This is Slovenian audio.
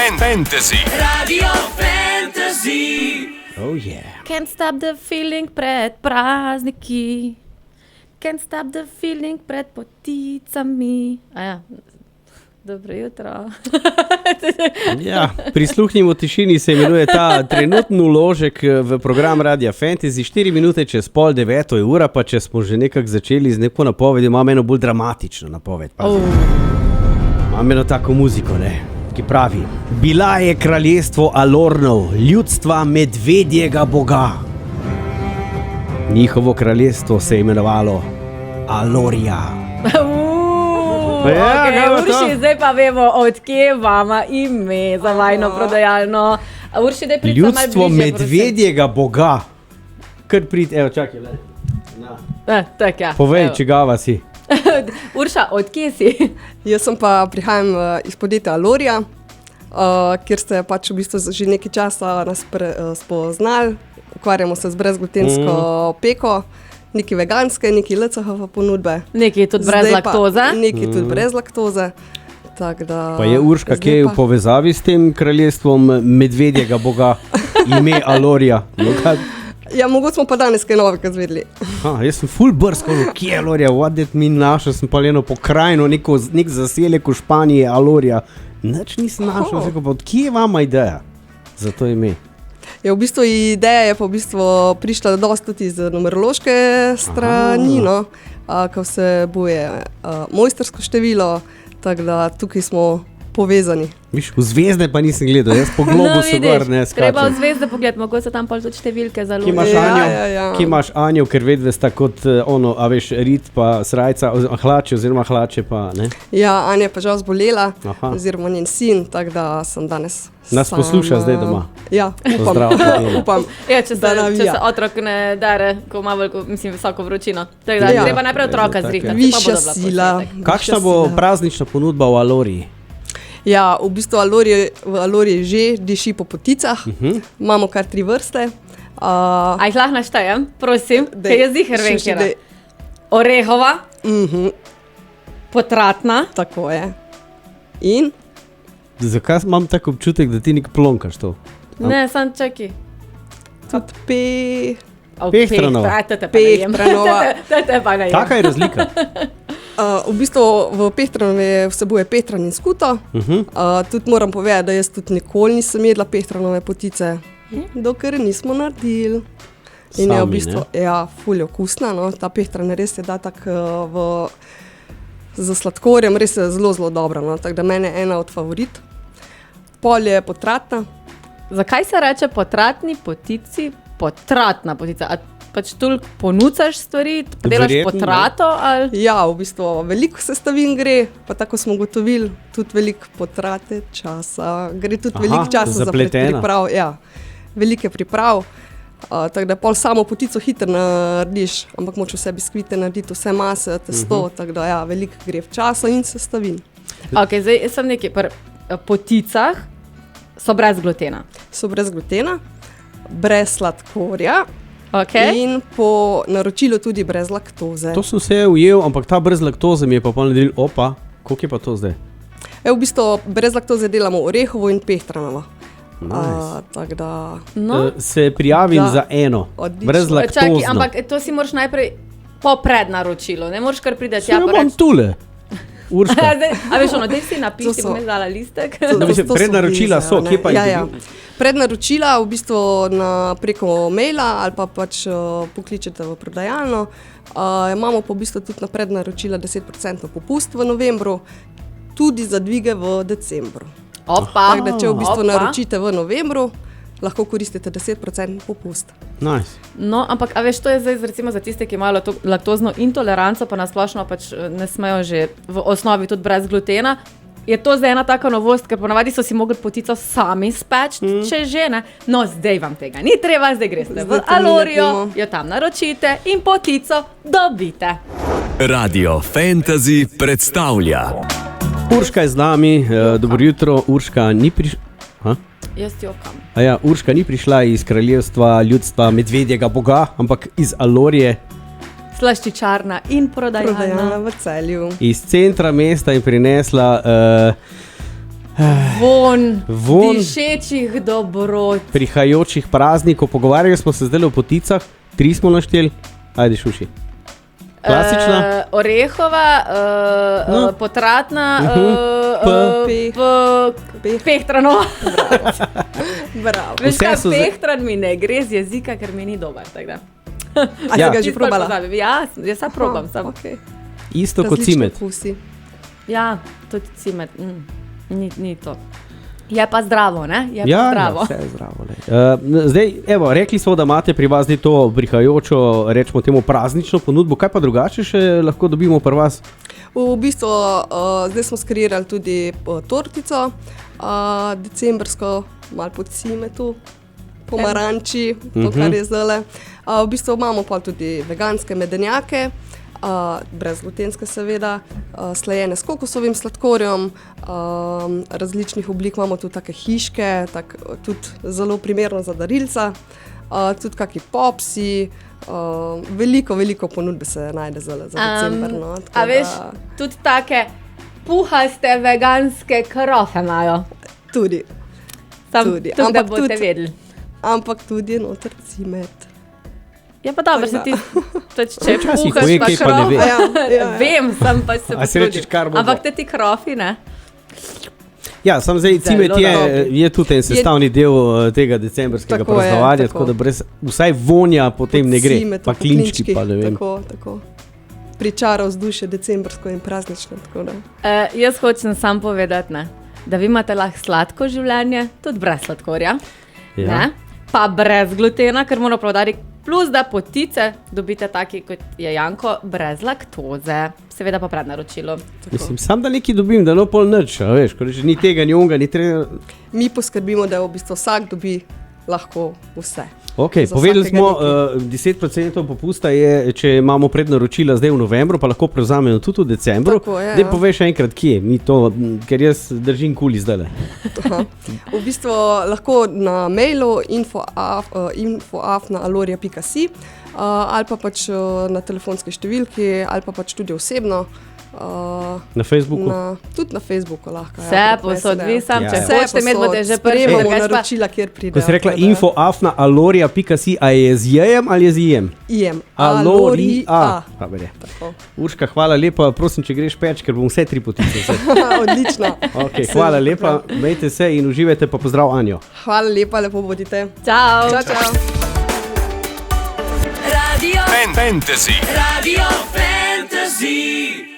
Fantasy. Radio Fantasy. Oh yeah. Can't stop the feeling pred prazniki. Can't stop the feeling pred poticami. Aja, dobro jutro. Ja, prisluhnimo tišini se imenuje ta trenutni vložek v program Radia Fantasy. 4 minute čez 8:30 je ura, pa če smo že nekako začeli z neko napovedi, imam eno bolj dramatično napoved. Imam eno tako muziko, ki pravi: bila je kraljestvo Alornov, ljudstva medvedjega boga. Njihovo kraljestvo se je imenovalo Alorija. Urši, zdaj pa vemo, odkje vama ime za vajno prodajalno. Urši, daj prid ljudstvo medvedjega boga. Kar prid, evo, čakaj. Tak, ja. Povej, čigava si. Urša, odkje si? Jaz sem pa prihajam iz podjetja Alorija, kjer ste pač v bistvu že nekaj časa nas spoznali. Ukvarjamo se z brezglutensko peko, neki veganske, neki LCHF ponudbe. Neki tudi brez laktoze. Neki tudi brez laktoze. Da, pa je Urška, ki je v povezavi s tem kraljestvom medvedjega boga, ime Alorija? Ja, mogoče smo pa danes kaj novega zvedeli. Jaz sem ful brskal, kje je Alorija, vadet mi našel, sem pa eno pokrajino, nek zaselek v Španiji, Alorija. Nič nisem našel, pa odkje je vama ideja za to ime? Ja, v bistvu ideja je pa v bistvu prišla dosti tudi iz numerološke strani, ko se boje mojstersko število, tako da tukaj smo povezani. Viš, v zvezde pa nisem gledal, jaz po globusu gor ne skačem. Treba v zvezde pogled, mogoče so tam pa tudi številke za luno. Ki imaš Anjo, ker vedve sta kot rit pa srajca, hlače oziroma hlače pa, ne? Ja, Anja pa žal zbolela, oziroma njen sin, tako da sem danes nas posluša zdaj doma. Ja, upam. Ja, če se otrok ne dare, ko ima visoko vročino. Tako da treba najprej otroka zrihtati. Višja sila. Kakšna bo praznična ponudba v Aloriji? Ja, v bistvu v Aloriji že diši po poticah. Imamo kar 3 vrste. A jih lahko naštejem? Prosim, kaj je ziher vem, kjera. Orehova, potratna. Tako je. In? Zakaj imam tak občutek, da ti nek plonkaš to? Ne, sam čaki. Tudi Pehtranova. Taka je razlika. V bistvu v Pehtranovi vsebuje pehtran in skuto. Tudi moram povedati, da jaz tudi nikoli nisem jedla pehtranove potice, dokler nismo naredili. In je v bistvu ful je okusna, ta pehtran res je da tako za sladkorjem, res je zelo, zelo dobra, tako da mene je ena od favorit. Pol je potratna. Zakaj se reče potratni potici? Potratna potica. A pač toliko ponucaš stvari, pa delaš potrato? Ali? Ja, v bistvu veliko sestavin gre, pa tako smo ugotovili, tudi veliko potrate časa. Gre tudi veliko časa za priprav. Ja, velike priprav. Tako da pol samo potico hitro narediš, ampak moč vse biskvite narediti, vse mase, testo, tako da veliko gre v časa in sestavin. Ok, zdaj sem nekaj pri poticah, so brez glutena. So brez glutena, brez sladkorja. Okay. In po naročilu tudi brez laktoze. To sem vse ujel, ampak ta brez laktoze mi je pa naredil, koliko je pa to zdaj? V bistvu brez laktoze delamo orehovo in pehtranovo. Nice. Se prijavim za eno, odlično. Brez laktozno. Čaki, ampak to si moraš najprej po prednaročilu, ne moraš kar prideti. Ja, imam tule. Urška. A veš, daj si napiši, bom jaz dala listek. Prednaročila so, kje pa jih dobil? Prednaročila v bistvu preko maila ali pa pač pokličete v prodajalno. Imamo pa v bistvu tudi na prednaročila 10% popust v novembru, tudi za dvige v decembru. Tako da če v bistvu naročite v novembru, lahko koristite 10% popust. Nice. No, ampak a veš, to je zdaj recimo za tiste, ki imajo laktozno intoleranco, pa nasplošno pač ne smejo že v osnovi tudi brez glutena. Je to zdaj ena taka novost, ker ponavadi so si mogli potico sami speči, če že ne. No, zdaj vam tega ni treba, zdaj greste v Alorijo, jo tam naročite in potico dobite. Radio Fantasy predstavlja. Urška je z nami, dobro jutro. Urška ni prišla. Jaz jokam. Urška ni prišla iz kraljevstva ljudstva medvedjega boga, ampak iz Alorije. Slaščičarna in prodajalna v Celju. Iz centra mesta je prinesla Von Von. dišečih dobrot. Prihajajočih praznikov, pogovarjali smo se zdaj o poticah, 3 smo našteli, ajde šuši. Klasična? Orehova, No. potratna, pehtrano. Bravo. Veš Vse kaj, so pehtran mi ne gre z jezika, ker mi ni dober. tako da. A Ja. si ga že Čisto bolj probala? pozabim. Ja, jaz sam probam. Sam. Okay. Isto kot Različni cimet. okusi. Ja, tudi cimet. Ni to. Je pa zdravo, ne? Je pa Ja, zdravo. vse je zdravo. Zdaj, evo, rekli smo, da imate pri vas zdaj to prihajajočo, rečemo temu praznično ponudbo. Kaj pa drugače še lahko dobimo pri vas? V bistvu zdaj smo skreirali tudi tortico, decembrsko, malo po cimetu, pomaranči, to kar je zdaj. V bistvu imamo pa tudi veganske medenjake, brezglutenske seveda, slajene s kokosovim sladkorjem, različnih oblik imamo tudi take hiške, tudi zelo primerno za darilca, tudi kaki popsi, veliko ponudbe se najde za december. No, tako A veš, da tudi take puhaste veganske krofe imajo. tudi. Tam, Tudi, tudi, da ampak boste tudi- vedeli. Ampak tudi je noter cimet. Ja, pa dobro, se ti, tudi če Včasih puhaš poje pa kaj, pa ne krof, ve. Ja. vem, sem pa se A si rečeš, kar bo Ampak bo. te ti krofi, ne? Ja, sam zdaj cimet Zelo dobri. je tudi en sestavni del tega decembrskega Tako je, praznovanja, tako. tako da brez vsaj vonja potem ne gre. Cimet, Pa klinčki, pa ne vem. Tako. Pričara vzdušje decembrsko in praznično. Tako da. Jaz hočem sam povedati, ne, da vi imate lahko sladko življenje, tudi brez sladkorja, Ja. ne, pa brez glutena, ker moramo poudariti, plus da potice dobite taki, kot je Janko, brez laktoze, seveda pa pred naročilom. Mislim, sam da nekaj dobim, da no pol nič, a veš, ko reče, ni tega, ni onga, ni treba. Mi poskrbimo, da v bistvu vsak dobi lahko vse. Okay, Za povedali vsakega smo, nekaj. 10% popusta je, če imamo prednaročila zdaj v novembru, pa lahko prevzamemo tudi v decembru. Tako je, Daj ja. povej še enkrat, kje mi to, ker jaz držim kuli zdaj. Aha. V bistvu lahko na mailu info@aloria.si ali pa pač na telefonski številki ali pa pač tudi osebno. Na Facebooku. Tudi na Facebooku lahko. Vse posod, vi sam, Ja, če ja. hočete imeti, boste že prvi, Sprejemamo drugače pa naročila, kjer pride. Ko si rekla info@aloria.si, a je z jejem ali je z jem? Jem. Aloria. Tako. Urška, hvala lepa, prosim, če greš peč, ker bom vse 3 potice. Odlično. Okay, hvala lepa, mejte se in uživajte, pa pozdrav Anjo. Hvala lepa, lepo bodite. Čau! Čau. Radio Fantasy. Radio Fantasy.